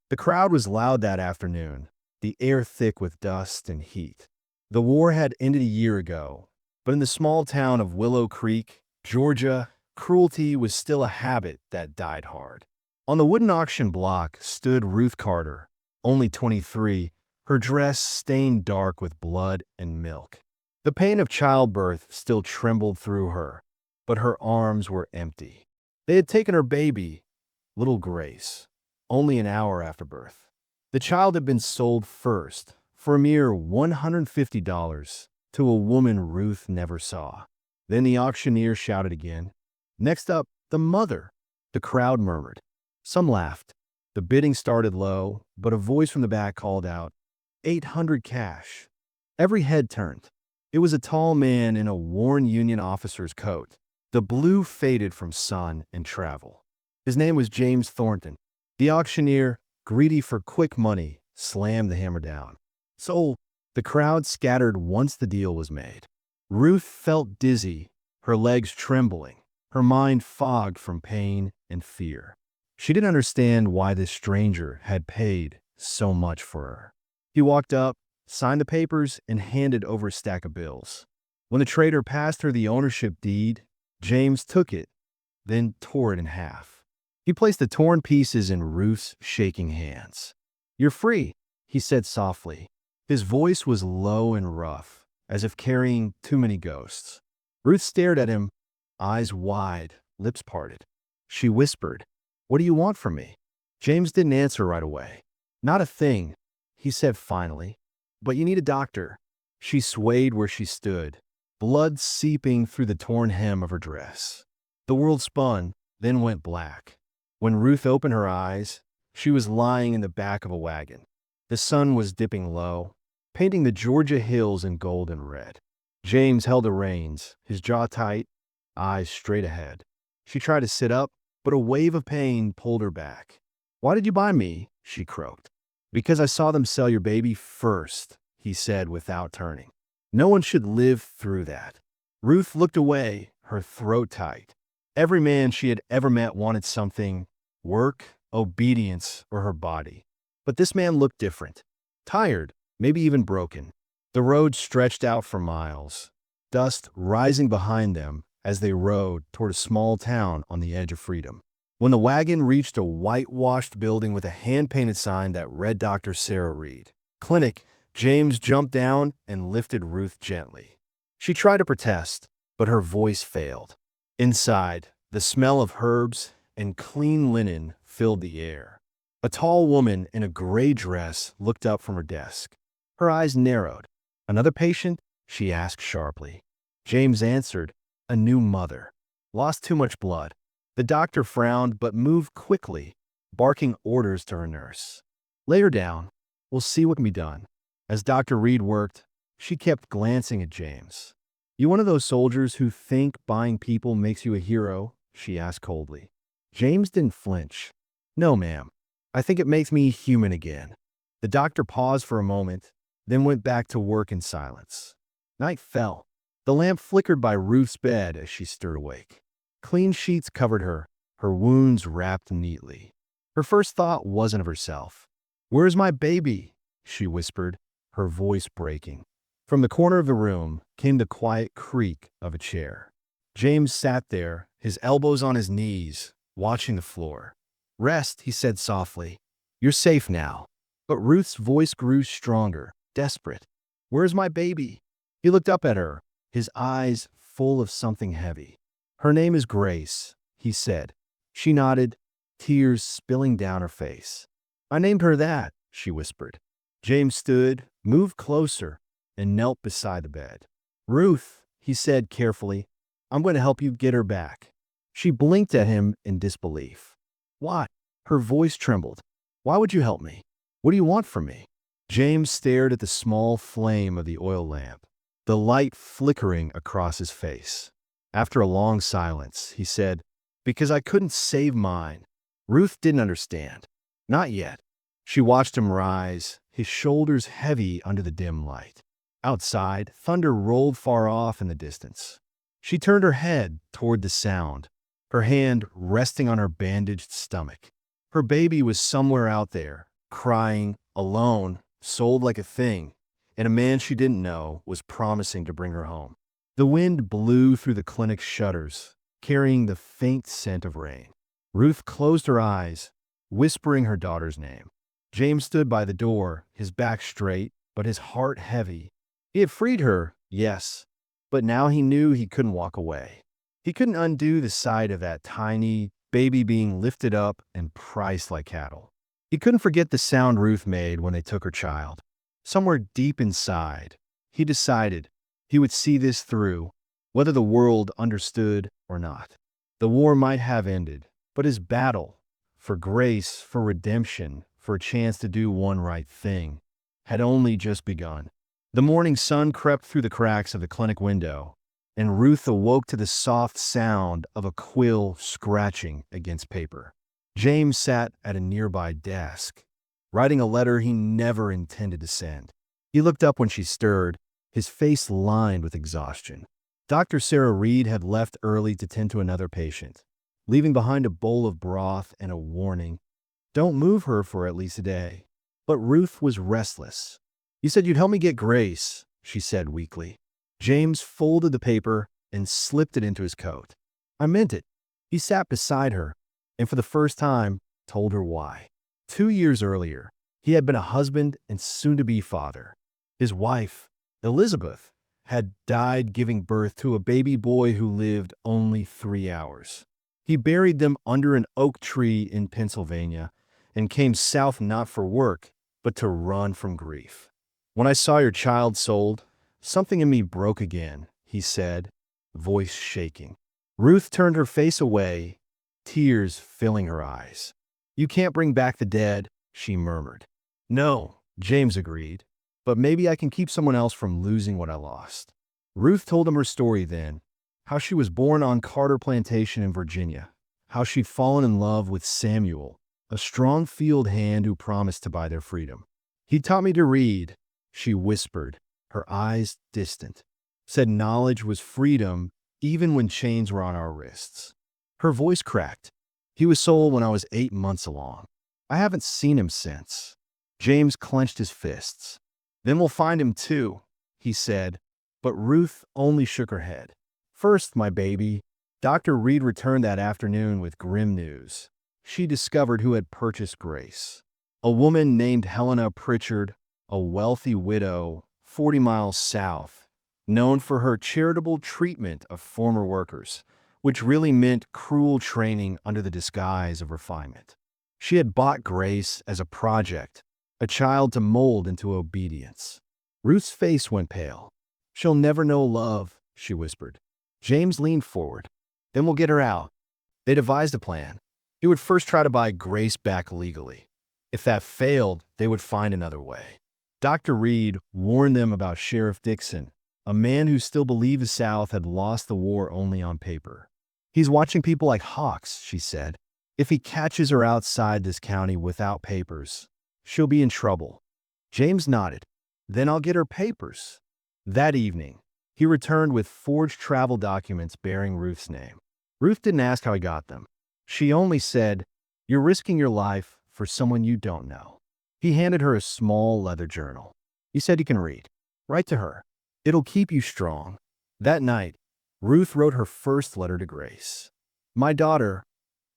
The crowd was loud that afternoon, the air thick with dust and heat. The war had ended a year ago, but in the small town of Willow Creek, Georgia, cruelty was still a habit that died hard. On the wooden auction block stood Ruth Carter, only 23, her dress stained dark with blood and milk. The pain of childbirth still trembled through her, but her arms were empty. They had taken her baby, little Grace, only an hour after birth. The child had been sold first, for a mere $150, to a woman Ruth never saw. Then the auctioneer shouted again. Next up, the mother. The crowd murmured. Some laughed. The bidding started low, but a voice from the back called out, 800 cash. Every head turned. It was a tall man in a worn Union officer's coat. The blue faded from sun and travel. His name was James Thornton. The auctioneer, greedy for quick money, slammed the hammer down. Sold. The crowd scattered once the deal was made. Ruth felt dizzy, her legs trembling, her mind fogged from pain and fear. She didn't understand why this stranger had paid so much for her. He walked up, signed the papers, and handed over a stack of bills. When the trader passed her the ownership deed, James took it, then tore it in half. He placed the torn pieces in Ruth's shaking hands. You're free, he said softly. His voice was low and rough, as if carrying too many ghosts. Ruth stared at him, eyes wide, lips parted. She whispered, What do you want from me? James didn't answer right away. Not a thing, he said finally. But you need a doctor. She swayed where she stood, blood seeping through the torn hem of her dress. The world spun, then went black. When Ruth opened her eyes, she was lying in the back of a wagon. The sun was dipping low, painting the Georgia hills in gold and red. James held the reins, his jaw tight, eyes straight ahead. She tried to sit up, but a wave of pain pulled her back. Why did you buy me? She croaked. Because I saw them sell your baby first, he said without turning. No one should live through that. Ruth looked away, her throat tight. Every man she had ever met wanted something, work, obedience, or her body. But this man looked different. Tired, maybe even broken. The road stretched out for miles, dust rising behind them as they rode toward a small town on the edge of freedom. When the wagon reached a whitewashed building with a hand-painted sign that read Dr. Sarah Reed Clinic, James jumped down and lifted Ruth gently. She tried to protest, but her voice failed. Inside, the smell of herbs and clean linen filled the air. A tall woman in a gray dress looked up from her desk. Her eyes narrowed. Another patient? She asked sharply. James answered, a new mother. Lost too much blood. The doctor frowned but moved quickly, barking orders to her nurse. Lay her down. We'll see what can be done. As Dr. Reed worked, she kept glancing at James. You one of those soldiers who think buying people makes you a hero? She asked coldly. James didn't flinch. No, ma'am. I think it makes me human again. The doctor paused for a moment, then went back to work in silence. Night fell. The lamp flickered by Ruth's bed as she stirred awake. Clean sheets covered her, her wounds wrapped neatly. Her first thought wasn't of herself. Where's my baby? She whispered, her voice breaking. From the corner of the room came the quiet creak of a chair. James sat there, his elbows on his knees, watching the floor. Rest, he said softly. You're safe now. But Ruth's voice grew stronger, desperate. Where's my baby? He looked up at her, his eyes full of something heavy. Her name is Grace, he said. She nodded, tears spilling down her face. I named her that, she whispered. James stood, moved closer, and knelt beside the bed. Ruth, he said carefully, I'm going to help you get her back. She blinked at him in disbelief. Why? Her voice trembled. Why would you help me? What do you want from me? James stared at the small flame of the oil lamp, the light flickering across his face. After a long silence, he said, Because I couldn't save mine. Ruth didn't understand. Not yet. She watched him rise, his shoulders heavy under the dim light. Outside, thunder rolled far off in the distance. She turned her head toward the sound, her hand resting on her bandaged stomach. Her baby was somewhere out there, crying, alone, sold like a thing, and a man she didn't know was promising to bring her home. The wind blew through the clinic's shutters, carrying the faint scent of rain. Ruth closed her eyes, whispering her daughter's name. James stood by the door, his back straight, but his heart heavy. He had freed her, yes, but now he knew he couldn't walk away. He couldn't undo the sight of that tiny baby being lifted up and priced like cattle. He couldn't forget the sound Ruth made when they took her child. Somewhere deep inside, he decided he would see this through, whether the world understood or not. The war might have ended, but his battle for grace, for redemption, for a chance to do one right thing had only just begun. The morning sun crept through the cracks of the clinic window, and Ruth awoke to the soft sound of a quill scratching against paper. James sat at a nearby desk, writing a letter he never intended to send. He looked up when she stirred, his face lined with exhaustion. Dr. Sarah Reed had left early to tend to another patient, leaving behind a bowl of broth and a warning, "Don't move her for at least a day." But Ruth was restless. "You said you'd help me get Grace," she said weakly. James folded the paper and slipped it into his coat. "I meant it." He sat beside her, and for the first time, told her why. 2 years earlier, he had been a husband and soon-to-be father. His wife, Elizabeth, had died giving birth to a baby boy who lived only 3 hours. He buried them under an oak tree in Pennsylvania and came south not for work, but to run from grief. "When I saw your child sold, something in me broke again," he said, voice shaking. Ruth turned her face away, tears filling her eyes. "You can't bring back the dead," she murmured. "No," James agreed, "but maybe I can keep someone else from losing what I lost." Ruth told him her story then, how she was born on Carter Plantation in Virginia, how she'd fallen in love with Samuel, a strong field hand who promised to buy their freedom. "He taught me to read," she whispered, her eyes distant. "Said knowledge was freedom even when chains were on our wrists." Her voice cracked. "He was sold when I was 8 months along. I haven't seen him since." James clenched his fists. "Then we'll find him too," he said, but Ruth only shook her head. "First, my baby." Dr. Reed returned that afternoon with grim news. She discovered who had purchased Grace. A woman named Helena Pritchard, a wealthy widow, 40 miles south, known for her charitable treatment of former workers, which really meant cruel training under the disguise of refinement. She had bought Grace as a project, a child to mold into obedience. Ruth's face went pale. "She'll never know love," she whispered. James leaned forward. "Then we'll get her out." They devised a plan. He would first try to buy Grace back legally. If that failed, they would find another way. Dr. Reed warned them about Sheriff Dixon, a man who still believed the South had lost the war only on paper. "He's watching people like hawks," she said. "If he catches her outside this county without papers, she'll be in trouble." James nodded. "Then I'll get her papers." That evening, he returned with forged travel documents bearing Ruth's name. Ruth didn't ask how he got them. She only said, "You're risking your life for someone you don't know." He handed her a small leather journal. He said, "You can read. Write to her. It'll keep you strong." That night, Ruth wrote her first letter to Grace. "My daughter,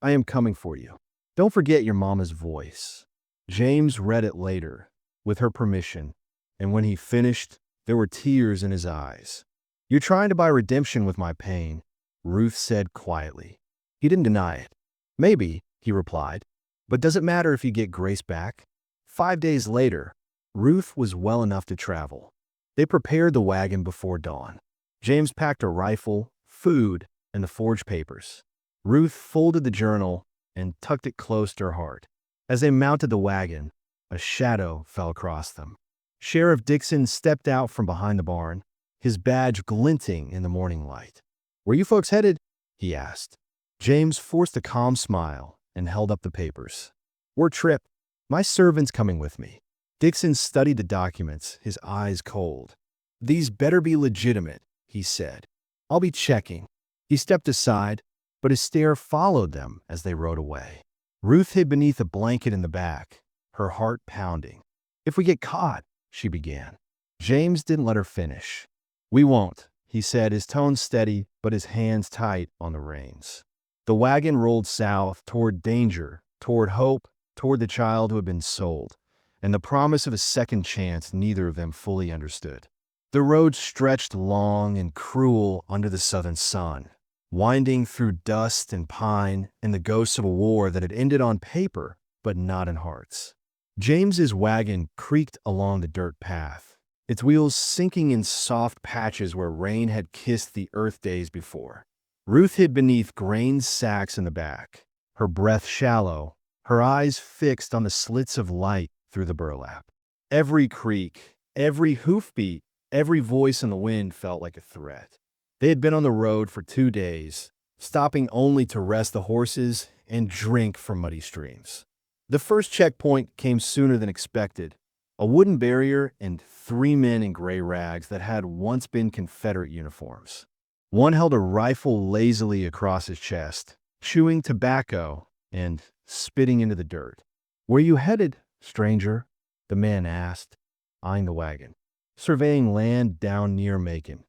I am coming for you. Don't forget your mama's voice." James read it later, with her permission, and when he finished, there were tears in his eyes. "You're trying to buy redemption with my pain," Ruth said quietly. He didn't deny it. "Maybe," he replied, "but does it matter if you get Grace back?" 5 days later, Ruth was well enough to travel. They prepared the wagon before dawn. James packed a rifle, food, and the forged papers. Ruth folded the journal and tucked it close to her heart. As they mounted the wagon, a shadow fell across them. Sheriff Dixon stepped out from behind the barn, his badge glinting in the morning light. "Where you folks headed?" he asked. James forced a calm smile and held up the papers. "We're Trip. My servant's coming with me." Dixon studied the documents, his eyes cold. "These better be legitimate," he said. "I'll be checking." He stepped aside, but his stare followed them as they rode away. Ruth hid beneath a blanket in the back, her heart pounding. "If we get caught," she began. James didn't let her finish. "We won't," he said, his tone steady but his hands tight on the reins. The wagon rolled south, toward danger, toward hope, toward the child who had been sold, and the promise of a second chance neither of them fully understood. The road stretched long and cruel under the southern sun, winding through dust and pine and the ghosts of a war that had ended on paper but not in hearts. James's wagon creaked along the dirt path, its wheels sinking in soft patches where rain had kissed the earth days before. Ruth hid beneath grain sacks in the back, her breath shallow, her eyes fixed on the slits of light through the burlap. Every creak, every hoofbeat, every voice in the wind felt like a threat. They had been on the road for 2 days, stopping only to rest the horses and drink from muddy streams. The first checkpoint came sooner than expected, a wooden barrier and 3 men in gray rags that had once been Confederate uniforms. One held a rifle lazily across his chest, chewing tobacco and spitting into the dirt. "Where you headed, stranger?" the man asked, eyeing the wagon. "Surveying land down near Macon."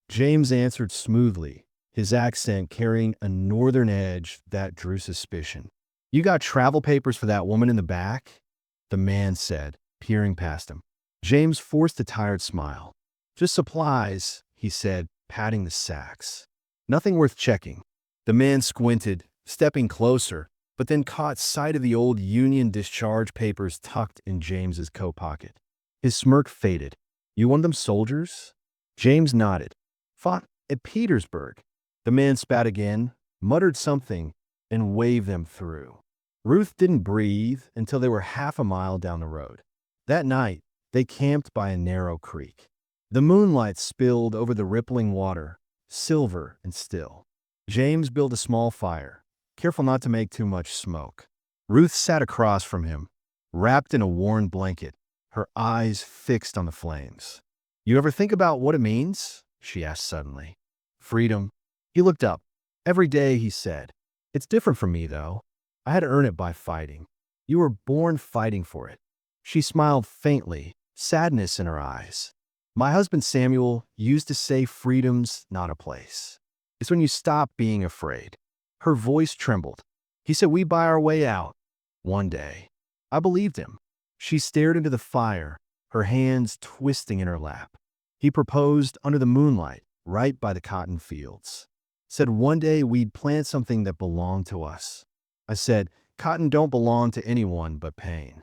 James answered smoothly, his accent carrying a northern edge that drew suspicion. "You got travel papers for that woman in the back?" the man said, peering past him. James forced a tired smile. "Just supplies," he said, patting the sacks. "Nothing worth checking." The man squinted, stepping closer, but then caught sight of the old Union discharge papers tucked in James's coat pocket. His smirk faded. "You one of them soldiers?" James nodded. "Fought at Petersburg." The man spat again, muttered something, and waved them through. Ruth didn't breathe until they were half a mile down the road. That night, they camped by a narrow creek. The moonlight spilled over the rippling water, silver and still. James built a small fire, careful not to make too much smoke. Ruth sat across from him, wrapped in a worn blanket, her eyes fixed on the flames. "You ever think about what it means?" she asked suddenly. "Freedom." He looked up. "Every day," he said. "It's different for me, though. I had to earn it by fighting." "You were born fighting for it." She smiled faintly, sadness in her eyes. "My husband Samuel used to say freedom's not a place. It's when you stop being afraid." Her voice trembled. "He said we buy our way out one day." I believed him. She stared into the fire, her hands twisting in her lap. "He proposed under the moonlight, right by the cotton fields. Said one day we'd plant something that belonged to us." I said, "Cotton don't belong to anyone but pain."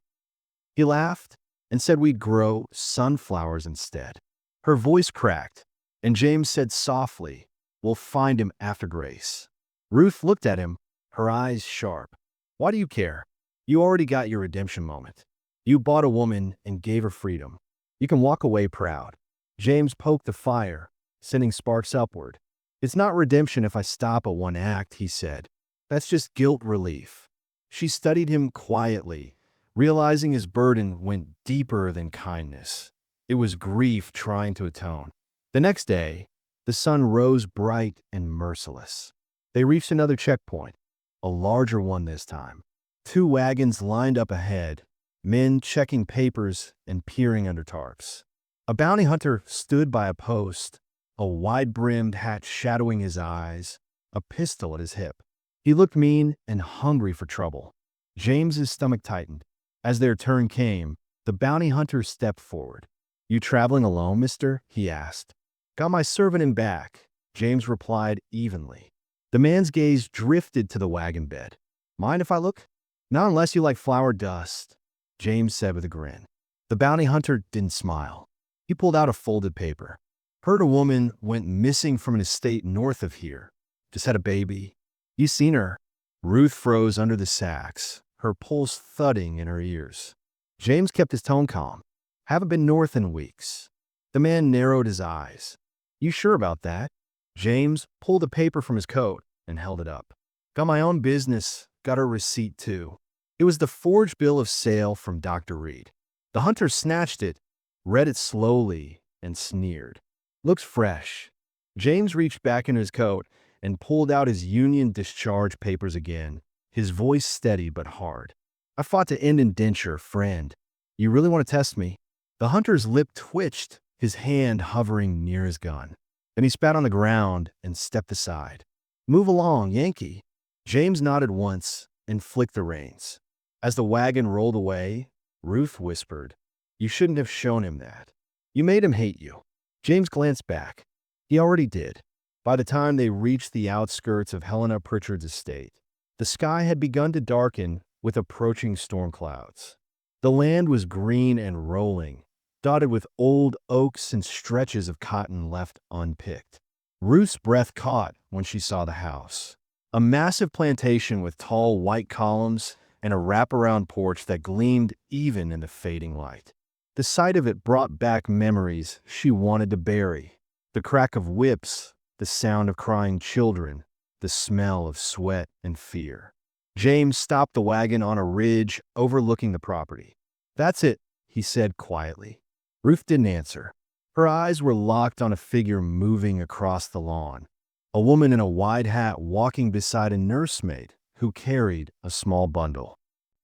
He laughed and said we'd grow sunflowers instead. Her voice cracked, and James said softly, "We'll find him after grace." Ruth looked at him, her eyes sharp. "Why do you care? You already got your redemption moment. You bought a woman and gave her freedom. You can walk away proud." James poked the fire, sending sparks upward. "It's not redemption if I stop at one act," he said. "That's just guilt relief." She studied him quietly, realizing his burden went deeper than kindness. It was grief trying to atone. The next day, the sun rose bright and merciless. They reached another checkpoint, a larger one this time. 2 wagons lined up ahead, men checking papers and peering under tarps. A bounty hunter stood by a post, a wide-brimmed hat shadowing his eyes, a pistol at his hip. He looked mean and hungry for trouble. James's stomach tightened. As their turn came, the bounty hunter stepped forward. "You traveling alone, mister?" he asked. "Got my servant in back," James replied evenly. The man's gaze drifted to the wagon bed. "Mind if I look?" "Not unless you like flour dust," James said with a grin. The bounty hunter didn't smile. He pulled out a folded paper. "Heard a woman went missing from an estate north of here. Just had a baby. You seen her?" Ruth froze under the sacks, her pulse thudding in her ears. James kept his tone calm. "Haven't been north in weeks." The man narrowed his eyes. "You sure about that?" James pulled a paper from his coat and held it up. "Got my own business, got her receipt too." It was the forged bill of sale from Dr. Reed. The hunter snatched it, read it slowly, and sneered. "Looks fresh." James reached back into his coat and pulled out his Union discharge papers again, his voice steady but hard. I fought to end indenture, friend. You really want to test me?" The hunter's lip twitched, his hand hovering near his gun. Then he spat on the ground and stepped aside. "Move along, Yankee." James nodded once and flicked the reins. As the wagon rolled away, Ruth whispered, "You shouldn't have shown him that. You made him hate you." James glanced back. He already did. By the time they reached the outskirts of Helena Pritchard's estate, the sky had begun to darken with approaching storm clouds. The land was green and rolling, dotted with old oaks and stretches of cotton left unpicked. Ruth's breath caught when she saw the house. A massive plantation with tall white columns and a wraparound porch that gleamed even in the fading light. The sight of it brought back memories she wanted to bury. The crack of whips, the sound of crying children, the smell of sweat and fear. James stopped the wagon on a ridge overlooking the property. "That's it," he said quietly. Ruth didn't answer. Her eyes were locked on a figure moving across the lawn. A woman in a wide hat walking beside a nursemaid who carried a small bundle.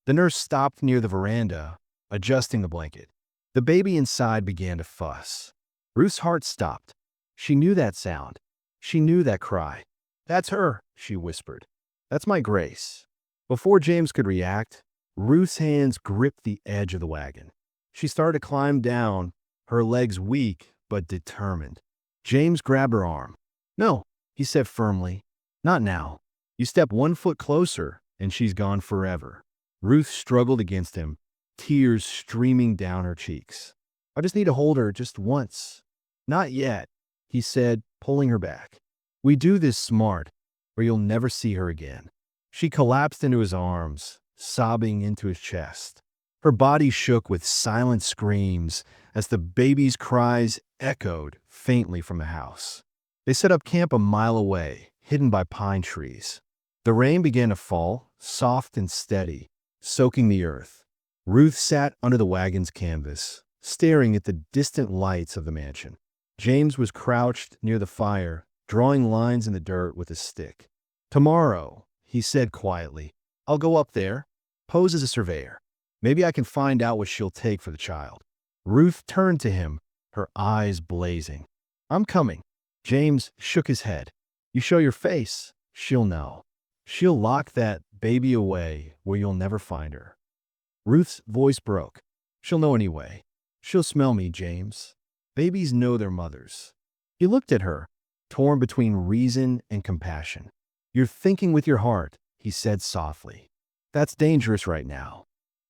The nurse stopped near the veranda, adjusting the blanket. The baby inside began to fuss. Ruth's heart stopped. She knew that sound. She knew that cry. "That's her," she whispered. "That's my Grace." Before James could react, Ruth's hands gripped the edge of the wagon. She started to climb down, her legs weak but determined. James grabbed her arm. "No," he said firmly. "Not now. You step 1 foot closer, and she's gone forever." Ruth struggled against him, tears streaming down her cheeks. "I just need to hold her just once." "Not yet," he said, pulling her back. "We do this smart, or you'll never see her again." She collapsed into his arms, sobbing into his chest. Her body shook with silent screams as the baby's cries echoed faintly from the house. They set up camp a mile away, hidden by pine trees. The rain began to fall, soft and steady, soaking the earth. Ruth sat under the wagon's canvas, staring at the distant lights of the mansion. James was crouched near the fire, drawing lines in the dirt with a stick. "Tomorrow," he said quietly, "I'll go up there, pose as a surveyor. Maybe I can find out what she'll take for the child." Ruth turned to him, her eyes blazing. "I'm coming." James shook his head. "You show your face, she'll know. She'll lock that baby away where you'll never find her." Ruth's voice broke. "She'll know anyway. She'll smell me, James. Babies know their mothers." He looked at her, torn between reason and compassion. "You're thinking with your heart," he said softly. "That's dangerous right now."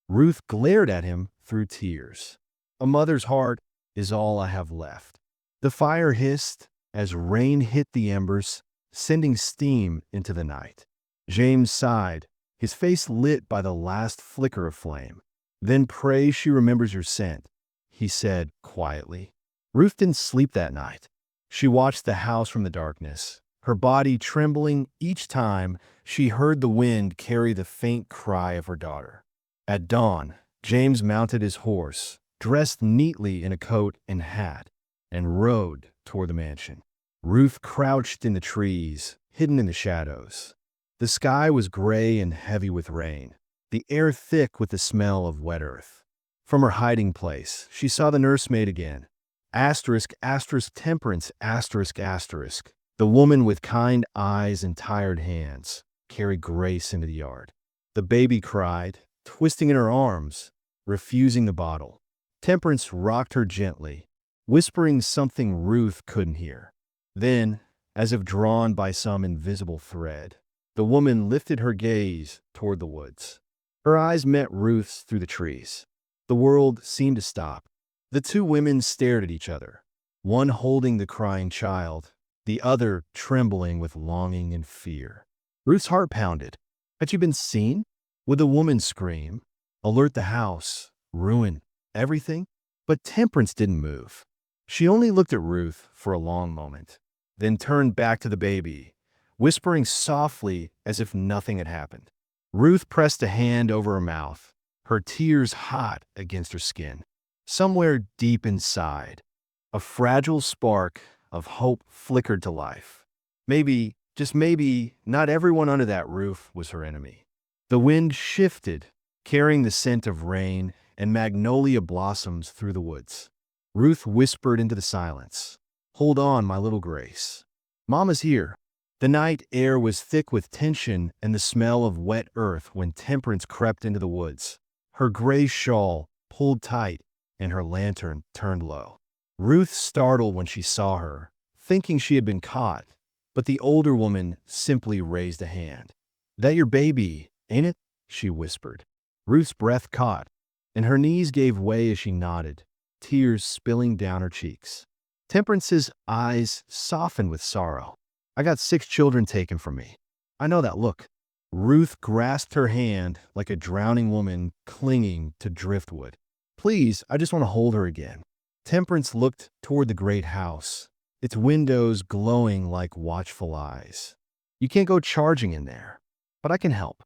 Ruth glared at him through tears. "A mother's heart is all I have left." The fire hissed as rain hit the embers, sending steam into the night. James sighed, his face lit by the last flicker of flame. "Then pray she remembers your scent," he said quietly. Ruth didn't sleep that night. She watched the house from the darkness, her body trembling each time she heard the wind carry the faint cry of her daughter. At dawn, James mounted his horse, dressed neatly in a coat and hat, and rode toward the mansion. Ruth crouched in the trees, hidden in the shadows. The sky was gray and heavy with rain, the air thick with the smell of wet earth. From her hiding place, she saw the nursemaid again. Asterisk, asterisk, temperance, asterisk, asterisk. The woman with kind eyes and tired hands carried Grace into the yard. The baby cried, twisting in her arms, refusing the bottle. Temperance rocked her gently, whispering something Ruth couldn't hear. Then, as if drawn by some invisible thread, the woman lifted her gaze toward the woods. Her eyes met Ruth's through the trees. The world seemed to stop. The two women stared at each other, one holding the crying child, the other trembling with longing and fear. Ruth's heart pounded. Had she been seen? Would the woman scream, alert the house, ruin everything? But Temperance didn't move. She only looked at Ruth for a long moment, then turned back to the baby, whispering softly as if nothing had happened. Ruth pressed a hand over her mouth, her tears hot against her skin. Somewhere deep inside, a fragile spark of hope flickered to life. Maybe, just maybe, not everyone under that roof was her enemy. The wind shifted, carrying the scent of rain and magnolia blossoms through the woods. Ruth whispered into the silence, "Hold on, my little Grace. Mama's here." The night air was thick with tension and the smell of wet earth when Temperance crept into the woods, her gray shawl pulled tight and her lantern turned low. Ruth startled when she saw her, thinking she had been caught, but the older woman simply raised a hand. "That your baby, ain't it?" she whispered. Ruth's breath caught, and her knees gave way as she nodded, tears spilling down her cheeks. Temperance's eyes softened with sorrow. "I got 6 children taken from me. I know that look." Ruth grasped her hand like a drowning woman clinging to driftwood. "Please, I just want to hold her again." Temperance looked toward the great house, its windows glowing like watchful eyes. "You can't go charging in there, but I can help.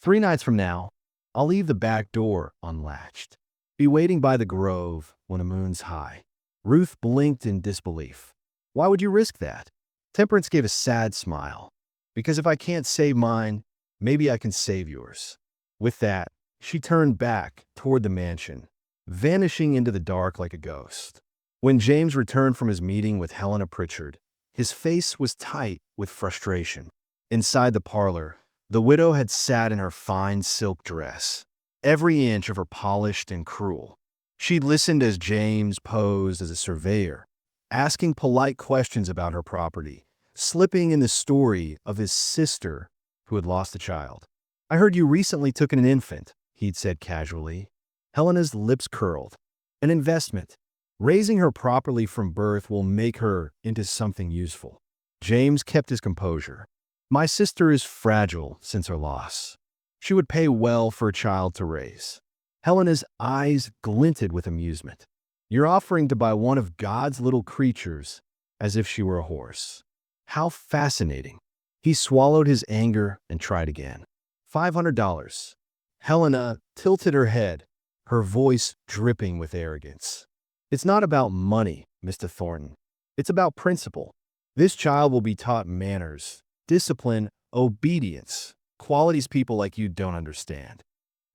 3 nights from now, I'll leave the back door unlatched. Be waiting by the grove when the moon's high." Ruth blinked in disbelief. "Why would you risk that?" Temperance gave a sad smile. "Because if I can't save mine, maybe I can save yours." With that, she turned back toward the mansion, vanishing into the dark like a ghost. When James returned from his meeting with Helena Pritchard, his face was tight with frustration. Inside the parlor, the widow had sat in her fine silk dress, every inch of her polished and cruel. She'd listened as James posed as a surveyor, asking polite questions about her property, slipping in the story of his sister who had lost a child. "I heard you recently took in an infant," he'd said casually. Helena's lips curled. "An investment. Raising her properly from birth will make her into something useful." James kept his composure. "My sister is fragile since her loss. She would pay well for a child to raise." Helena's eyes glinted with amusement. "You're offering to buy one of God's little creatures as if she were a horse. How fascinating." He swallowed his anger and tried again. $500. Helena tilted her head, her voice dripping with arrogance. "It's not about money, Mr. Thornton. It's about principle. This child will be taught manners, discipline, obedience, qualities people like you don't understand."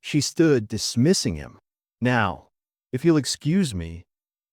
She stood, dismissing him. "Now, if you'll excuse me,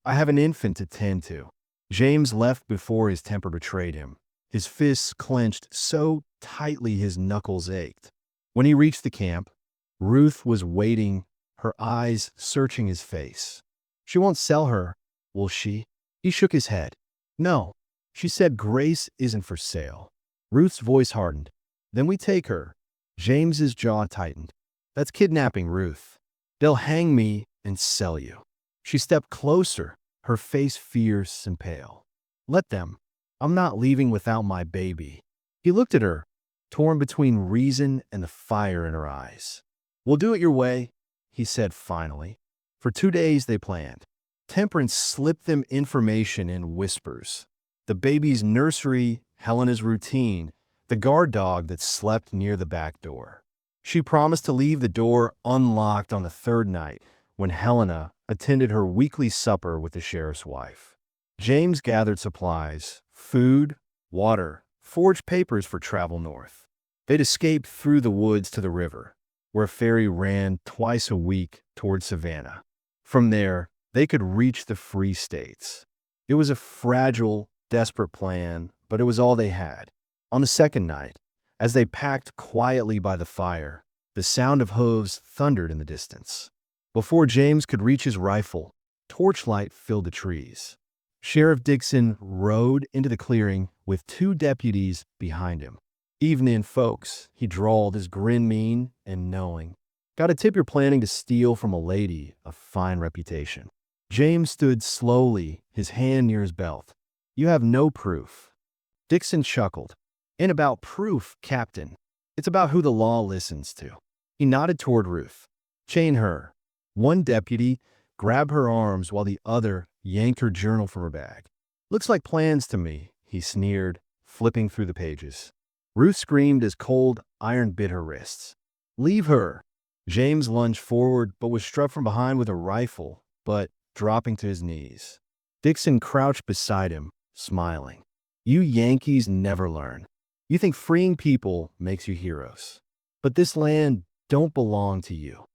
I have an infant to tend to." James left before his temper betrayed him, his fists clenched so tightly his knuckles ached. When he reached the camp, Ruth was waiting, her eyes searching his face. "She won't sell her, will she?" He shook his head. "No." She said, "Grace isn't for sale." Ruth's voice hardened. "Then we take her." James's jaw tightened. "That's kidnapping, Ruth. They'll hang me and sell you." She stepped closer, her face fierce and pale. "Let them. I'm not leaving without my baby." He looked at her, torn between reason and the fire in her eyes. "We'll do it your way," he said finally. For 2 days they planned. Temperance slipped them information in whispers. The baby's nursery, Helena's routine, the guard dog that slept near the back door. She promised to leave the door unlocked on the 3rd night when Helena attended her weekly supper with the sheriff's wife. James gathered supplies, food, water, forged papers for travel north. They'd escaped through the woods to the river, where a ferry ran twice a week toward Savannah. From there, they could reach the Free States. It was a fragile, desperate plan, but it was all they had. On the 2nd night, as they packed quietly by the fire, the sound of hooves thundered in the distance. Before James could reach his rifle, torchlight filled the trees. Sheriff Dixon rode into the clearing with 2 deputies behind him. "Evening, folks," he drawled, his grin mean and knowing. "Got a tip you're planning to steal from a lady of fine reputation." James stood slowly, his hand near his belt. "You have no proof." Dixon chuckled. "Ain't about proof, Captain. It's about who the law listens to." He nodded toward Ruth. "Chain her." One deputy grabbed her arms while the other yanked her journal from her bag. "Looks like plans to me," he sneered, flipping through the pages. Ruth screamed as cold iron bit her wrists. "Leave her." James lunged forward but was struck from behind with a rifle, but dropping to his knees. Dixon crouched beside him, smiling. "You Yankees never learn. You think freeing people makes you heroes. But this land don't belong to you."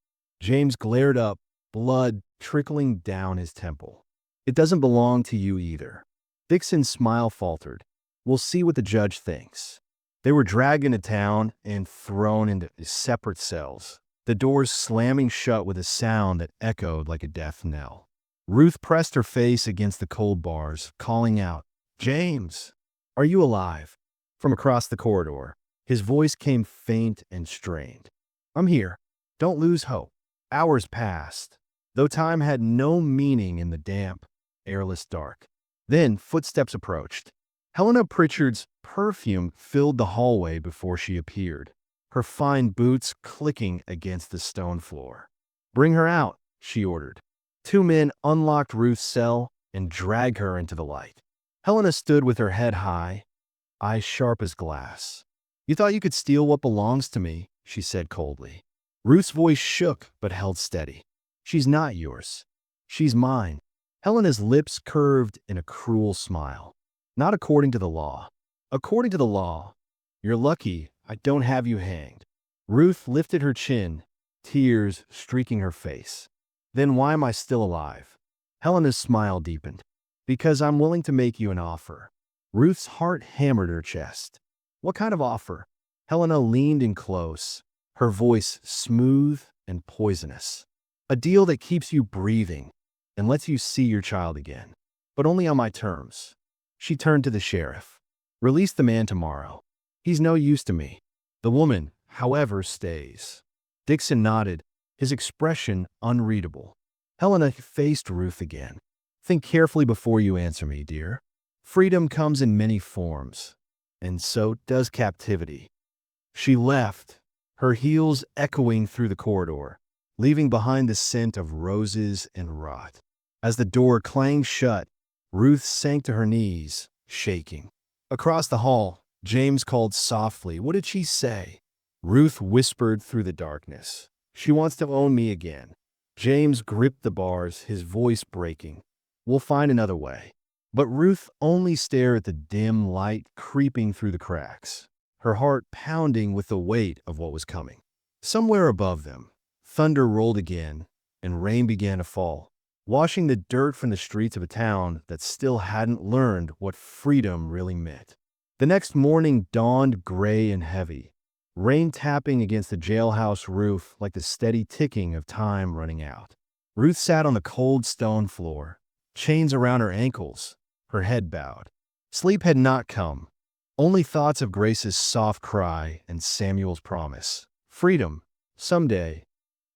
James glared up, blood trickling down his temple. It doesn't belong to you either. Dixon's smile faltered. We'll see what the judge thinks. They were dragged into town and thrown into separate cells, the doors slamming shut with a sound that echoed like a death knell. Ruth pressed her face against the cold bars, calling out, "James, are you alive?" From across the corridor, his voice came faint and strained. "I'm here. Don't lose hope." Hours passed, though time had no meaning in the damp, airless dark. Then footsteps approached. Helena Pritchard's perfume filled the hallway before she appeared, her fine boots clicking against the stone floor. "Bring her out," she ordered. Two men unlocked Ruth's cell and dragged her into the light. Helena stood with her head high, eyes sharp as glass. "You thought you could steal what belongs to me," she said coldly. Ruth's voice shook but held steady. "She's not yours. She's mine." Helena's lips curved in a cruel smile. "Not according to the law. According to the law, you're lucky I don't have you hanged." Ruth lifted her chin, tears streaking her face. "Then why am I still alive?" Helena's smile deepened. "Because I'm willing to make you an offer." Ruth's heart hammered her chest. "What kind of offer?" Helena leaned in close, her voice smooth and poisonous. "A deal that keeps you breathing and lets you see your child again, but only on my terms." She turned to the sheriff. "Release the man tomorrow. He's no use to me. The woman, however, stays." Dixon nodded, his expression unreadable. Helena faced Ruth again. "Think carefully before you answer me, dear. Freedom comes in many forms, and so does captivity." She left, her heels echoing through the corridor, leaving behind the scent of roses and rot. As the door clanged shut, Ruth sank to her knees, shaking. Across the hall, James called softly. "What did she say?" Ruth whispered through the darkness. "She wants to own me again." James gripped the bars, his voice breaking. "We'll find another way." But Ruth only stared at the dim light creeping through the cracks, her heart pounding with the weight of what was coming. Somewhere above them, thunder rolled again, and rain began to fall, washing the dirt from the streets of a town that still hadn't learned what freedom really meant. The next morning dawned gray and heavy, rain tapping against the jailhouse roof like the steady ticking of time running out. Ruth sat on the cold stone floor, chains around her ankles, her head bowed. Sleep had not come, only thoughts of Grace's soft cry and Samuel's promise. Freedom, someday,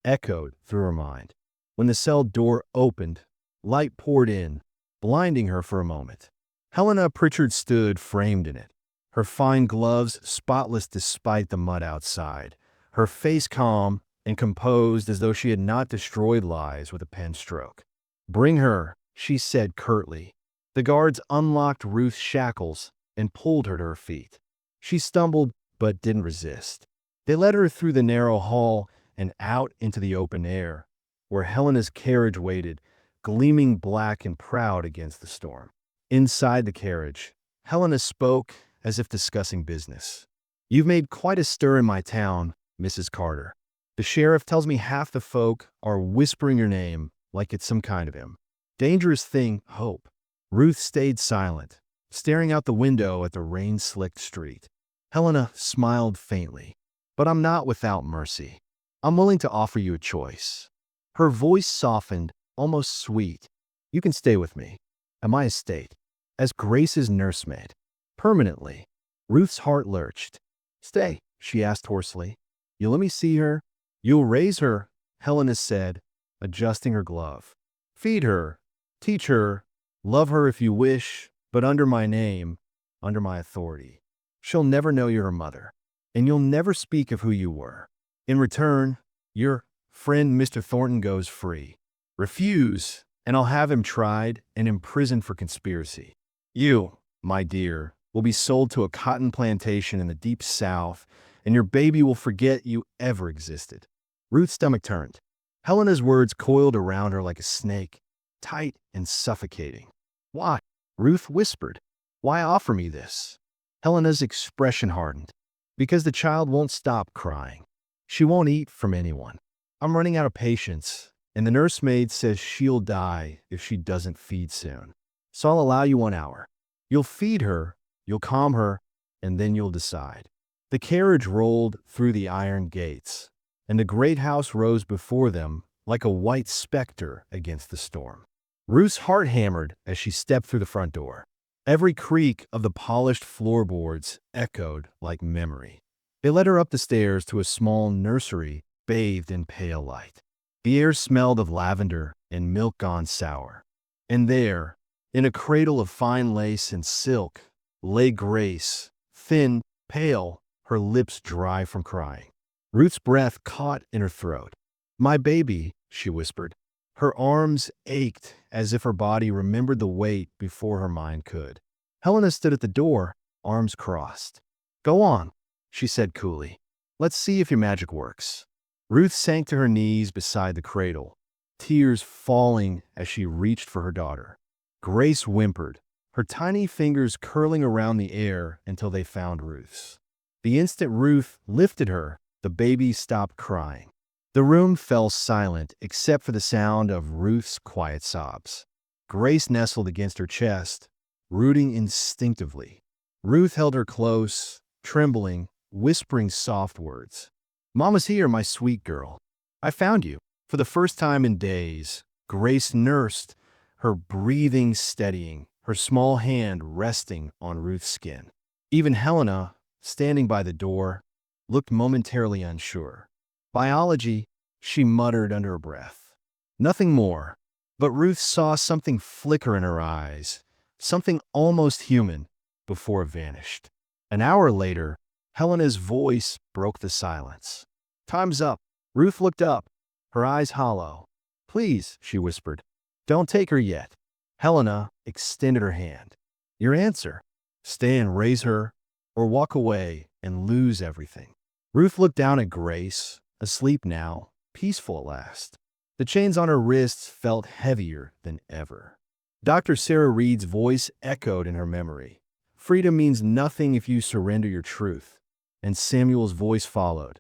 echoed through her mind. When the cell door opened, light poured in, blinding her for a moment. Helena Pritchard stood framed in it, her fine gloves spotless despite the mud outside, her face calm and composed as though she had not destroyed lives with a pen stroke. "Bring her," she said curtly. The guards unlocked Ruth's shackles and pulled her to her feet. She stumbled but didn't resist. They led her through the narrow hall and out into the open air, where Helena's carriage waited, gleaming black and proud against the storm. Inside the carriage, Helena spoke as if discussing business. "You've made quite a stir in my town, Mrs. Carter. The sheriff tells me half the folk are whispering your name like it's some kind of him. Dangerous thing, hope." Ruth stayed silent, staring out the window at the rain-slicked street. Helena smiled faintly. "But I'm not without mercy. I'm willing to offer you a choice." Her voice softened, almost sweet. "You can stay with me, at my estate, as Grace's nursemaid. Permanently." Ruth's heart lurched. "Stay," she asked hoarsely. "You'll let me see her?" "You'll raise her," Helena said, adjusting her glove. "Feed her, teach her, love her if you wish, but under my name, under my authority. She'll never know you're her mother, and you'll never speak of who you were. In return, your friend Mr. Thornton goes free. Refuse, and I'll have him tried and imprisoned for conspiracy. You, my dear, will be sold to a cotton plantation in the deep South, and your baby will forget you ever existed." Ruth's stomach turned. Helena's words coiled around her like a snake, tight and suffocating. "Why?" Ruth whispered. "Why offer me this?" Helena's expression hardened. "Because the child won't stop crying. She won't eat from anyone. I'm running out of patience, and the nursemaid says she'll die if she doesn't feed soon. So I'll allow you 1 hour. You'll feed her, you'll calm her, and then you'll decide." The carriage rolled through the iron gates, and the great house rose before them like a white specter against the storm. Ruth's heart hammered as she stepped through the front door. Every creak of the polished floorboards echoed like memory. They led her up the stairs to a small nursery bathed in pale light. The air smelled of lavender and milk gone sour. And there, in a cradle of fine lace and silk, lay Grace, thin, pale, her lips dry from crying. Ruth's breath caught in her throat. "My baby," she whispered. Her arms ached as if her body remembered the weight before her mind could. Helena stood at the door, arms crossed. "Go on," she said coolly. "Let's see if your magic works." Ruth sank to her knees beside the cradle, tears falling as she reached for her daughter. Grace whimpered, her tiny fingers curling around the air until they found Ruth's. The instant Ruth lifted her, the baby stopped crying. The room fell silent except for the sound of Ruth's quiet sobs. Grace nestled against her chest, rooting instinctively. Ruth held her close, trembling, whispering soft words. "Mama's here, my sweet girl. I found you." For the first time in days, Grace nursed, her breathing steadying, her small hand resting on Ruth's skin. Even Helena, standing by the door, looked momentarily unsure. "Biology," she muttered under her breath. Nothing more, but Ruth saw something flicker in her eyes, something almost human, before it vanished. An hour later, Helena's voice broke the silence. "Time's up." Ruth looked up, her eyes hollow. "Please," she whispered, "don't take her yet." Helena extended her hand. "Your answer. Stay and raise her, or walk away and lose everything." Ruth looked down at Grace, asleep now, peaceful at last. The chains on her wrists felt heavier than ever. Dr. Sarah Reed's voice echoed in her memory. "Freedom means nothing if you surrender your truth." And Samuel's voice followed.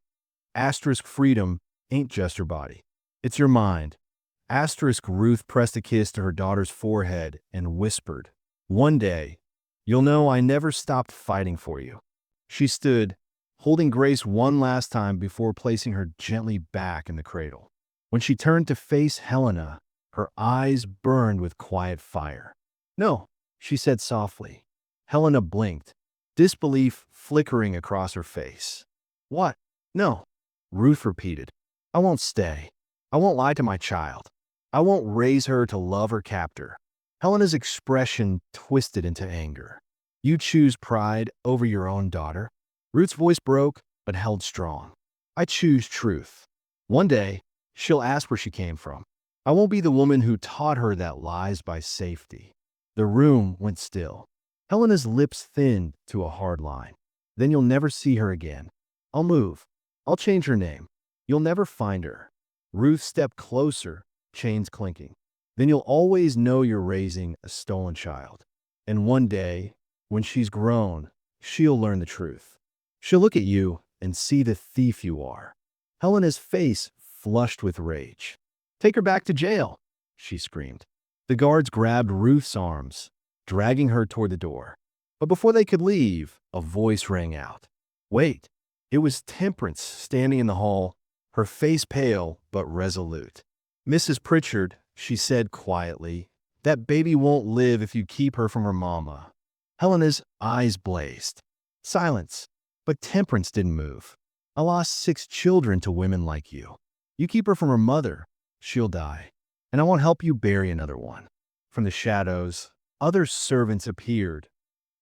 Asterisk freedom ain't just your body. It's your mind. Asterisk Ruth pressed a kiss to her daughter's forehead and whispered, "One day, you'll know I never stopped fighting for you." She stood, holding Grace one last time before placing her gently back in the cradle. When she turned to face Helena, her eyes burned with quiet fire. "No," she said softly. Helena blinked, disbelief flickering across her face. "What? No," Ruth repeated. "I won't stay. I won't lie to my child. I won't raise her to love her captor." Helena's expression twisted into anger. "You choose pride over your own daughter?" Ruth's voice broke, but held strong. "I choose truth. One day, she'll ask where she came from. I won't be the woman who taught her that lies buy safety." The room went still. Helena's lips thinned to a hard line. "Then you'll never see her again. I'll move. I'll change her name. You'll never find her." Ruth stepped closer, chains clinking. "Then you'll always know you're raising a stolen child. And one day, when she's grown, she'll learn the truth. She'll look at you and see the thief you are." Helena's face flushed with rage. "Take her back to jail," she screamed. The guards grabbed Ruth's arms, dragging her toward the door. But before they could leave, a voice rang out. "Wait." It was Temperance standing in the hall, her face pale but resolute. "Mrs. Pritchard," she said quietly, "that baby won't live if you keep her from her mama." Helena's eyes blazed. Silence. But Temperance didn't move. "I lost 6 children to women like you. You keep her from her mother, she'll die. And I won't help you bury another one." From the shadows, other servants appeared.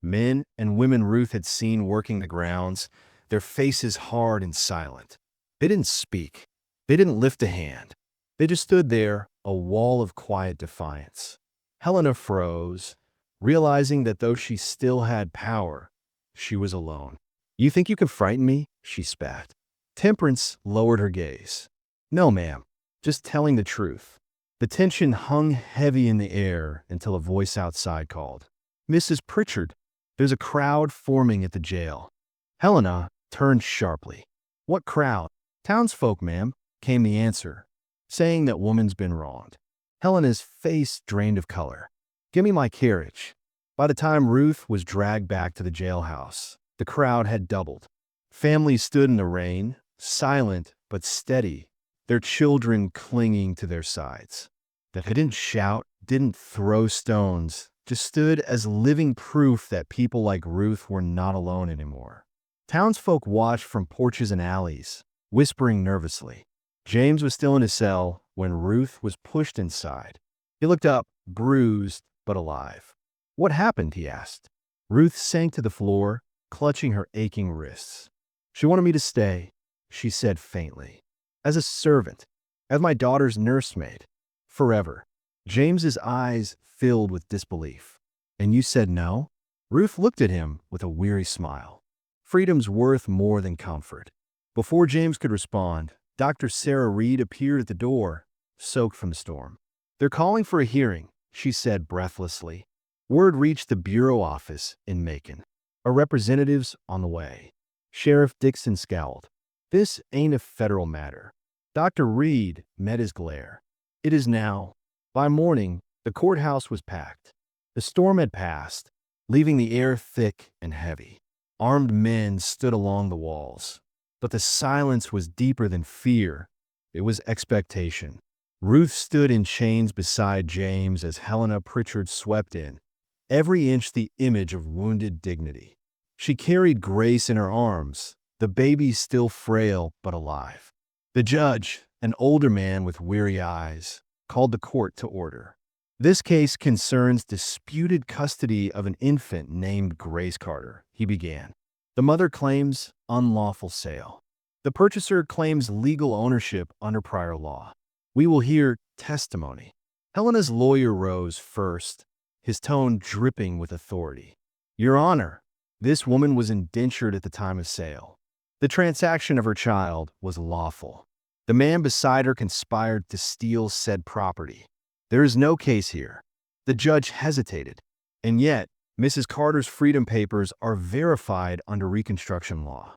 Men and women Ruth had seen working the grounds, their faces hard and silent. They didn't speak. They didn't lift a hand. They just stood there, a wall of quiet defiance. Helena froze, realizing that though she still had power, she was alone. "You think you can frighten me?" she spat. Temperance lowered her gaze. "No, ma'am. Just telling the truth." The tension hung heavy in the air until a voice outside called, "Mrs. Pritchard." There's a crowd forming at the jail. Helena turned sharply. "What crowd?" "Townsfolk, ma'am. came the answer, saying that woman's been wronged. Helena's face drained of color. "Give me my carriage." By the time Ruth was dragged back to the jailhouse, the crowd had doubled. Families stood in the rain, silent but steady, their children clinging to their sides. They didn't shout, didn't throw stones, just stood as living proof that people like Ruth were not alone anymore. Townsfolk watched from porches and alleys, whispering nervously. James was still in his cell when Ruth was pushed inside. He looked up, bruised but alive. "What happened?" he asked. Ruth sank to the floor, clutching her aching wrists. "She wanted me to stay," she said faintly. "As a servant, as my daughter's nursemaid. Forever." James's eyes filled with disbelief. "And you said no?" Ruth looked at him with a weary smile. "Freedom's worth more than comfort." Before James could respond, Dr. Sarah Reed appeared at the door, soaked from the storm. "They're calling for a hearing," she said breathlessly. Word reached the bureau office in Macon. "A representative's on the way." Sheriff Dixon scowled. "This ain't a federal matter." Dr. Reed met his glare. "It is now." By morning, the courthouse was packed. The storm had passed, leaving the air thick and heavy. Armed men stood along the walls. But the silence was deeper than fear. It was expectation. Ruth stood in chains beside James as Helena Pritchard swept in, every inch the image of wounded dignity. She carried Grace in her arms, the baby still frail but alive. The judge, an older man with weary eyes, called the court to order. "This case concerns disputed custody of an infant named Grace Carter," he began. "The mother claims unlawful sale. The purchaser claims legal ownership under prior law. We will hear testimony." Helena's lawyer rose first, his tone dripping with authority. "Your Honor, this woman was indentured at the time of sale. The transaction of her child was lawful. The man beside her conspired to steal said property. There is no case here." The judge hesitated. "And yet, Mrs. Carter's freedom papers are verified under Reconstruction law."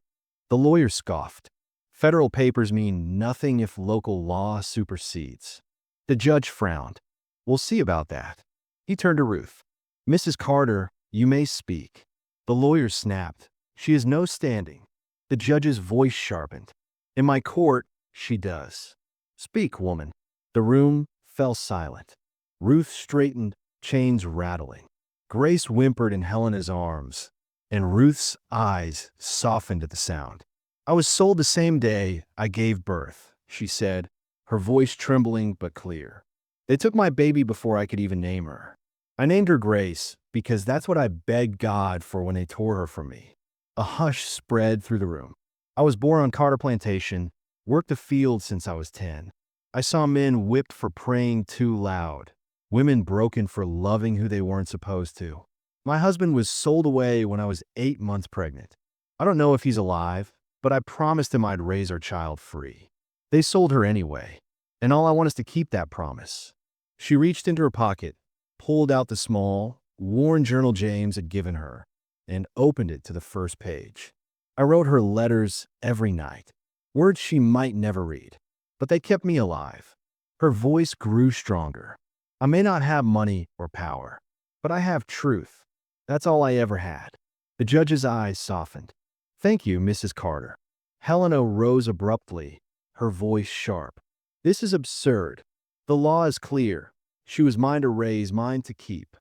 The lawyer scoffed. "Federal papers mean nothing if local law supersedes." The judge frowned. "We'll see about that." He turned to Ruth. "Mrs. Carter, you may speak." The lawyer snapped. "She has no standing." The judge's voice sharpened. "In my court, she does. Speak, woman." The room fell silent. Ruth straightened, chains rattling. Grace whimpered in Helena's arms, and Ruth's eyes softened at the sound. "I was sold the same day I gave birth," she said, her voice trembling but clear. "They took my baby before I could even name her. I named her Grace because that's what I begged God for when they tore her from me." A hush spread through the room. "I was born on Carter Plantation, worked the field since I was 10. I saw men whipped for praying too loud, women broken for loving who they weren't supposed to. My husband was sold away when I was 8 months pregnant. I don't know if he's alive, but I promised him I'd raise our child free. They sold her anyway, and all I want is to keep that promise." She reached into her pocket, pulled out the small, worn journal James had given her, and opened it to the first page. "I wrote her letters every night, words she might never read, but they kept me alive." Her voice grew stronger. "I may not have money or power, but I have truth. That's all I ever had." The judge's eyes softened. "Thank you, Mrs. Carter." Helena rose abruptly, her voice sharp. "This is absurd. The law is clear. She was mine to raise, mine to keep."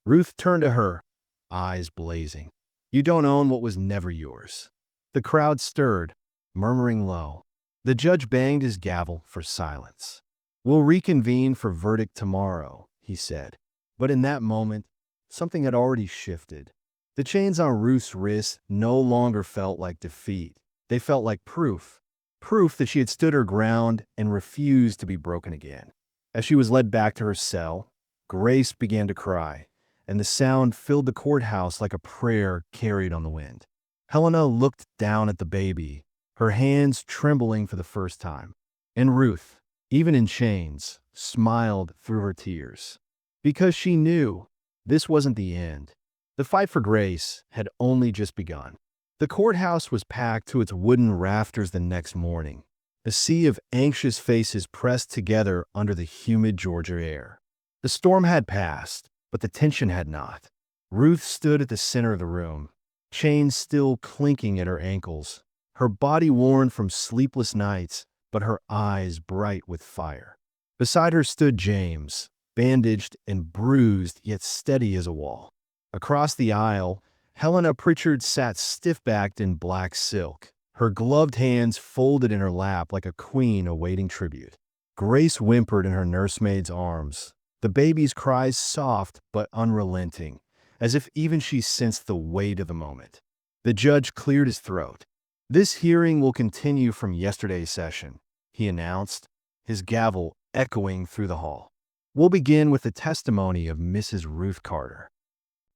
Ruth turned to her, eyes blazing. "You don't own what was never yours." The crowd stirred, murmuring low. The judge banged his gavel for silence. "We'll reconvene for verdict tomorrow," he said. But in that moment, something had already shifted. The chains on Ruth's wrists no longer felt like defeat. They felt like proof. Proof that she had stood her ground and refused to be broken again. As she was led back to her cell, Grace began to cry, and the sound filled the courthouse like a prayer carried on the wind. Helena looked down at the baby, her hands trembling for the first time. And Ruth, even in chains, smiled through her tears. Because she knew this wasn't the end. The fight for Grace had only just begun. The courthouse was packed to its wooden rafters the next morning. A sea of anxious faces pressed together under the humid Georgia air. The storm had passed, but the tension had not. Ruth stood at the center of the room, chains still clinking at her ankles, her body worn from sleepless nights, but her eyes bright with fire. Beside her stood James, bandaged and bruised yet steady as a wall. Across the aisle, Helena Pritchard sat stiff-backed in black silk, her gloved hands folded in her lap like a queen awaiting tribute. Grace whimpered in her nursemaid's arms, the baby's cries soft but unrelenting, as if even she sensed the weight of the moment. The judge cleared his throat. "This hearing will continue from yesterday's session," he announced, his gavel echoing through the hall. "We'll begin with the testimony of Mrs. Ruth Carter."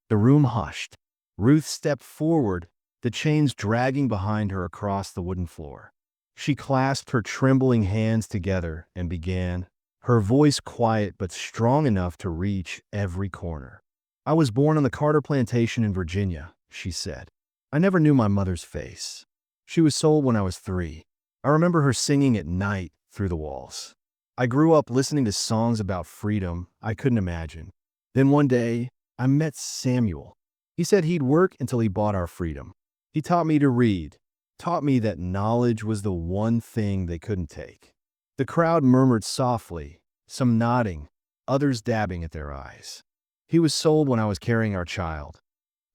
The room hushed. Ruth stepped forward, the chains dragging behind her across the wooden floor. She clasped her trembling hands together and began, her voice quiet but strong enough to reach every corner. "I was born on the Carter plantation in Virginia," she said. "I never knew my mother's face. She was sold when I was 3. I remember her singing at night through the walls. I grew up listening to songs about freedom I couldn't imagine. Then one day, I met Samuel. He said he'd work until he bought our freedom. He taught me to read, taught me that knowledge was the one thing they couldn't take." The crowd murmured softly, some nodding, others dabbing at their eyes. "He was sold when I was carrying our child."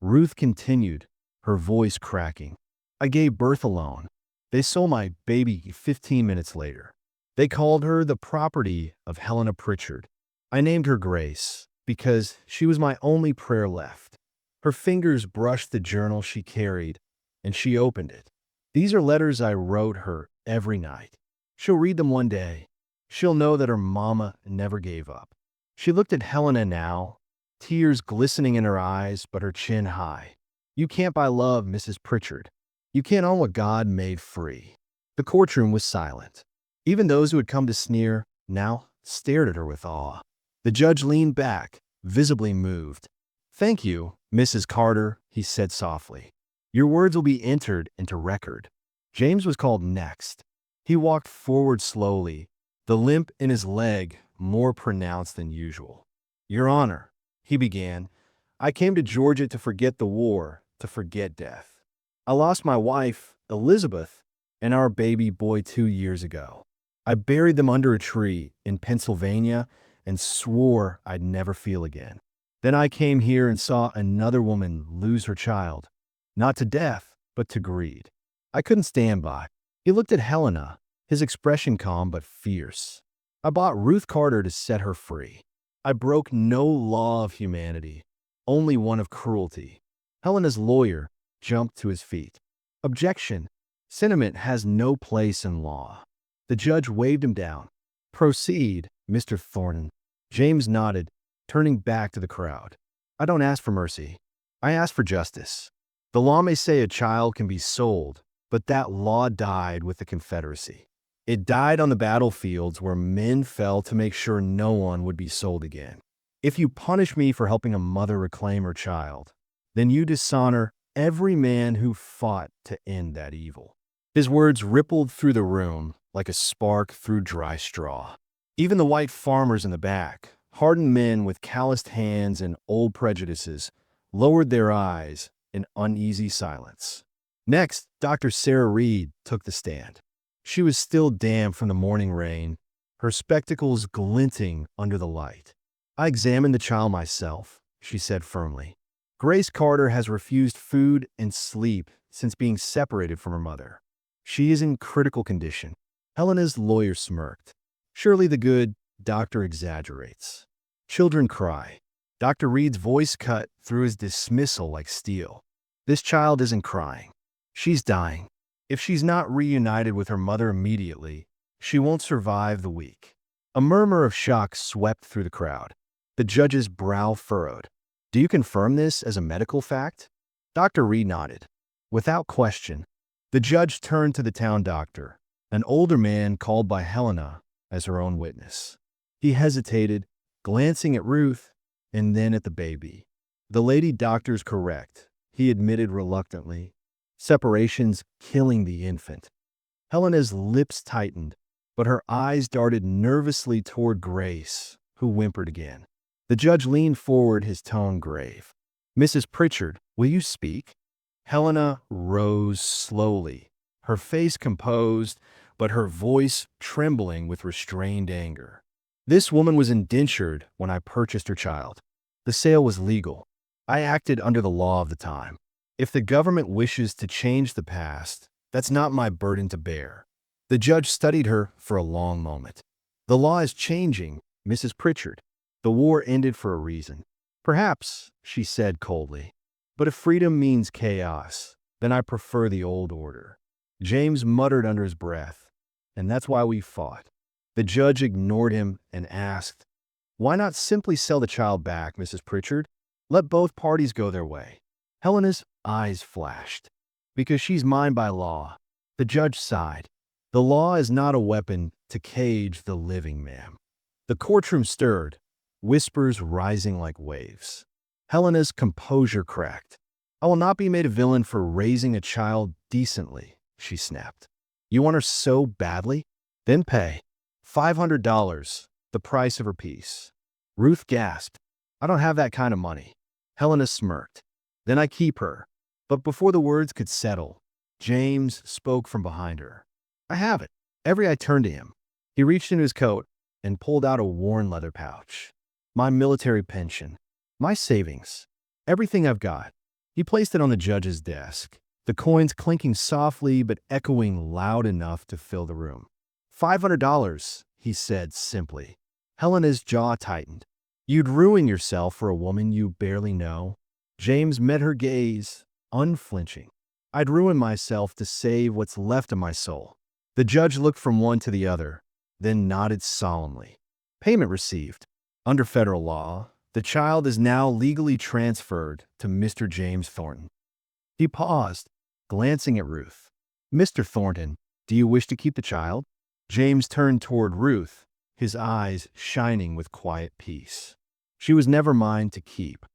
Ruth continued, her voice cracking. "I gave birth alone. They sold my baby 15 minutes later. They called her the property of Helena Pritchard. I named her Grace because she was my only prayer left." Her fingers brushed the journal she carried, and she opened it. "These are letters I wrote her every night. She'll read them one day. She'll know that her mama never gave up." She looked at Helena now, tears glistening in her eyes but her chin high. "You can't buy love, Mrs. Pritchard. You can't own what God made free." The courtroom was silent. Even those who had come to sneer now stared at her with awe. The judge leaned back, visibly moved. "Thank you, Mrs. Carter," he said softly. "Your words will be entered into record." James was called next. He walked forward slowly, the limp in his leg more pronounced than usual. "Your Honor," he began, "I came to Georgia to forget the war, to forget death. I lost my wife, Elizabeth, and our baby boy 2 years ago. I buried them under a tree in Pennsylvania and swore I'd never feel again. Then I came here and saw another woman lose her child, not to death, but to greed. I couldn't stand by." He looked at Helena, his expression calm but fierce. "I bought Ruth Carter to set her free. I broke no law of humanity, only one of cruelty." Helena's lawyer jumped to his feet. "Objection. Sentiment has no place in law." The judge waved him down. "Proceed, Mr. Thornton." James nodded, turning back to the crowd. "I don't ask for mercy. I ask for justice. The law may say a child can be sold, but that law died with the Confederacy. It died on the battlefields where men fell to make sure no one would be sold again. If you punish me for helping a mother reclaim her child, then you dishonor every man who fought to end that evil." His words rippled through the room like a spark through dry straw. Even the white farmers in the back, hardened men with calloused hands and old prejudices, lowered their eyes in uneasy silence. Next, Dr. Sarah Reed took the stand. She was still damp from the morning rain, her spectacles glinting under the light. "I examined the child myself," she said firmly. "Grace Carter has refused food and sleep since being separated from her mother. She is in critical condition." Helena's lawyer smirked. "Surely the good doctor exaggerates. Children cry." Dr. Reed's voice cut through his dismissal like steel. "This child isn't crying. She's dying. If she's not reunited with her mother immediately, she won't survive the week." A murmur of shock swept through the crowd. The judge's brow furrowed. "Do you confirm this as a medical fact?" Dr. Reed nodded. Without question, the judge turned to the town doctor, an older man called by Helena as her own witness. He hesitated, glancing at Ruth and then at the baby. "The lady doctor's correct," he admitted reluctantly. "Separation's killing the infant." Helena's lips tightened, but her eyes darted nervously toward Grace, who whimpered again. The judge leaned forward, his tone grave. "Mrs. Pritchard, will you speak?" Helena rose slowly, her face composed, but her voice trembling with restrained anger. "This woman was indentured when I purchased her child. The sale was legal. I acted under the law of the time. If the government wishes to change the past, that's not my burden to bear." The judge studied her for a long moment. "The law is changing, Mrs. Pritchard. The war ended for a reason." "Perhaps," she said coldly. "But if freedom means chaos, then I prefer the old order." James muttered under his breath, "And that's why we fought." The judge ignored him and asked, "Why not simply sell the child back, Mrs. Pritchard? Let both parties go their way." Helena's eyes flashed. "Because she's mine by law." The judge sighed. "The law is not a weapon to cage the living, ma'am." The courtroom stirred, whispers rising like waves. Helena's composure cracked. "I will not be made a villain for raising a child decently," she snapped. "You want her so badly? Then pay. $500, the price of her peace." Ruth gasped. "I don't have that kind of money." Helena smirked. "Then I keep her." But before the words could settle, James spoke from behind her. "I have it." Every eye turned to him. He reached into his coat and pulled out a worn leather pouch. "My military pension. My savings. Everything I've got." He placed it on the judge's desk, the coins clinking softly but echoing loud enough to fill the room. $500, he said simply. Helena's jaw tightened. "You'd ruin yourself for a woman you barely know." James met her gaze, unflinching. "I'd ruin myself to save what's left of my soul." The judge looked from one to the other, then nodded solemnly. "Payment received. Under federal law, the child is now legally transferred to Mr. James Thornton." He paused, glancing at Ruth. "Mr. Thornton, do you wish to keep the child?" James turned toward Ruth, his eyes shining with quiet peace. "She was never mine to keep."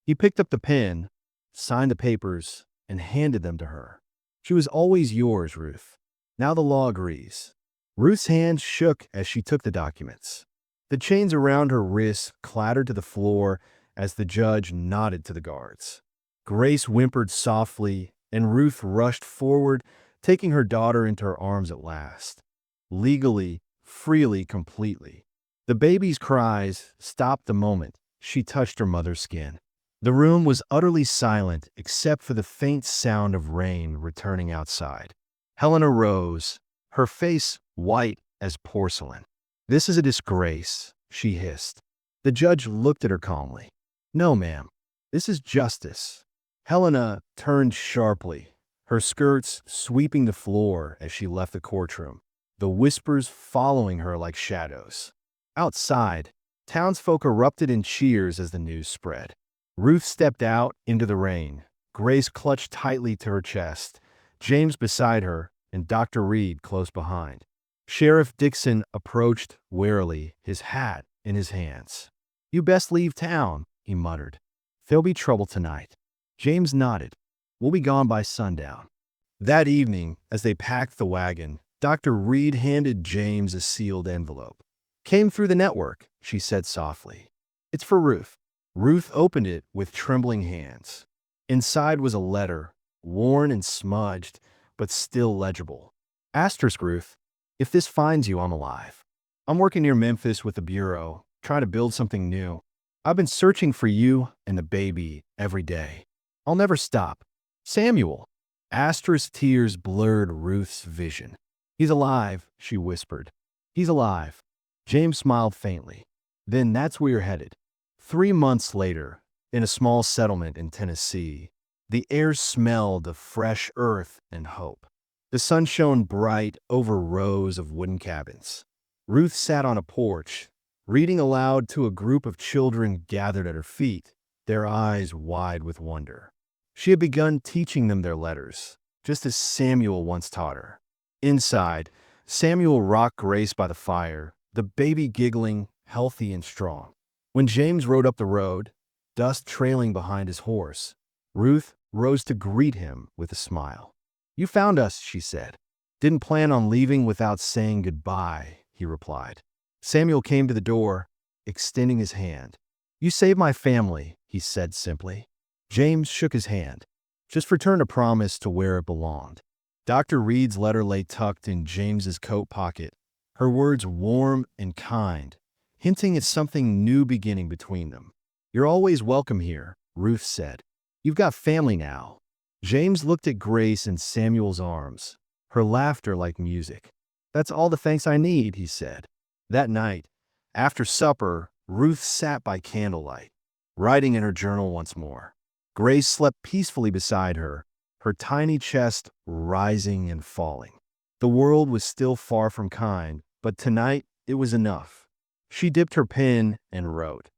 He picked up the pen, signed the papers, and handed them to her. "She was always yours, Ruth. Now the law agrees." Ruth's hands shook as she took the documents. The chains around her wrists clattered to the floor as the judge nodded to the guards. Grace whimpered softly, and Ruth rushed forward, taking her daughter into her arms at last. Legally, freely, completely. The baby's cries stopped the moment she touched her mother's skin. The room was utterly silent except for the faint sound of rain returning outside. Helena rose, her face white as porcelain. "This is a disgrace," she hissed. The judge looked at her calmly. "No, ma'am. This is justice." Helena turned sharply, her skirts sweeping the floor as she left the courtroom, the whispers following her like shadows. Outside, townsfolk erupted in cheers as the news spread. Ruth stepped out into the rain, Grace clutched tightly to her chest, James beside her, and Dr. Reed close behind. Sheriff Dixon approached warily, his hat in his hands. "You best leave town," he muttered. "There'll be trouble tonight." James nodded. "We'll be gone by sundown." That evening, as they packed the wagon, Dr. Reed handed James a sealed envelope. "Came through the network," she said softly. "It's for Ruth." Ruth opened it with trembling hands. Inside was a letter, worn and smudged, but still legible. "Asterisk, Ruth. If this finds you, I'm alive. I'm working near Memphis with the Bureau, trying to build something new. I've been searching for you and the baby every day. I'll never stop. Samuel." Asterisk tears blurred Ruth's vision. "He's alive," she whispered. "He's alive." James smiled faintly. "Then that's where you're headed." 3 months later, in a small settlement in Tennessee, the air smelled of fresh earth and hope. The sun shone bright over rows of wooden cabins. Ruth sat on a porch, reading aloud to a group of children gathered at her feet, their eyes wide with wonder. She had begun teaching them their letters, just as Samuel once taught her. Inside, Samuel rocked Grace by the fire, the baby giggling, healthy and strong. When James rode up the road, dust trailing behind his horse, Ruth rose to greet him with a smile. "You found us," she said. Didn't plan on leaving without saying goodbye, he replied. Samuel came to the door, extending his hand. You saved my family, he said simply. James shook his hand. Just returned a promise to where it belonged. Dr. Reed's letter lay tucked in James's coat pocket, her words warm and kind, hinting at something new beginning between them. You're always welcome here, Ruth said. You've got family now. James looked at Grace in Samuel's arms, her laughter like music. That's all the thanks I need, he said. That night, after supper, Ruth sat by candlelight, writing in her journal once more. Grace slept peacefully beside her, her tiny chest rising and falling. The world was still far from kind, but tonight it was enough. She dipped her pen and wrote,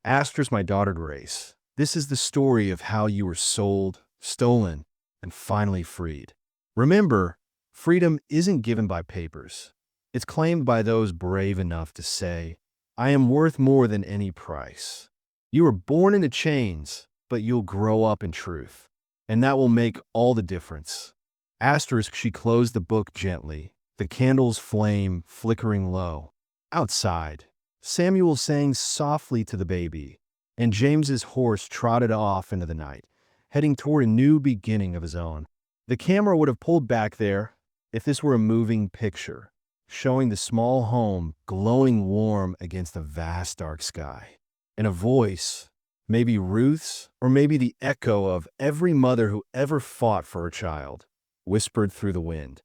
Astra's my daughter Grace. This is the story of how you were sold, stolen, and finally freed. Remember, freedom isn't given by papers. It's claimed by those brave enough to say, I am worth more than any price. You were born into chains, but you'll grow up in truth. And that will make all the difference. Asterisk, she closed the book gently, the candle's flame flickering low. Outside, Samuel sang softly to the baby, and James's horse trotted off into the night, heading toward a new beginning of his own. The camera would have pulled back there if this were a moving picture, showing the small home glowing warm against a vast dark sky. And a voice, maybe Ruth's, or maybe the echo of every mother who ever fought for her child, whispered through the wind.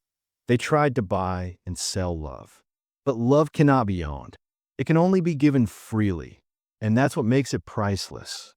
They tried to buy and sell love. But love cannot be owned. It can only be given freely, and that's what makes it priceless.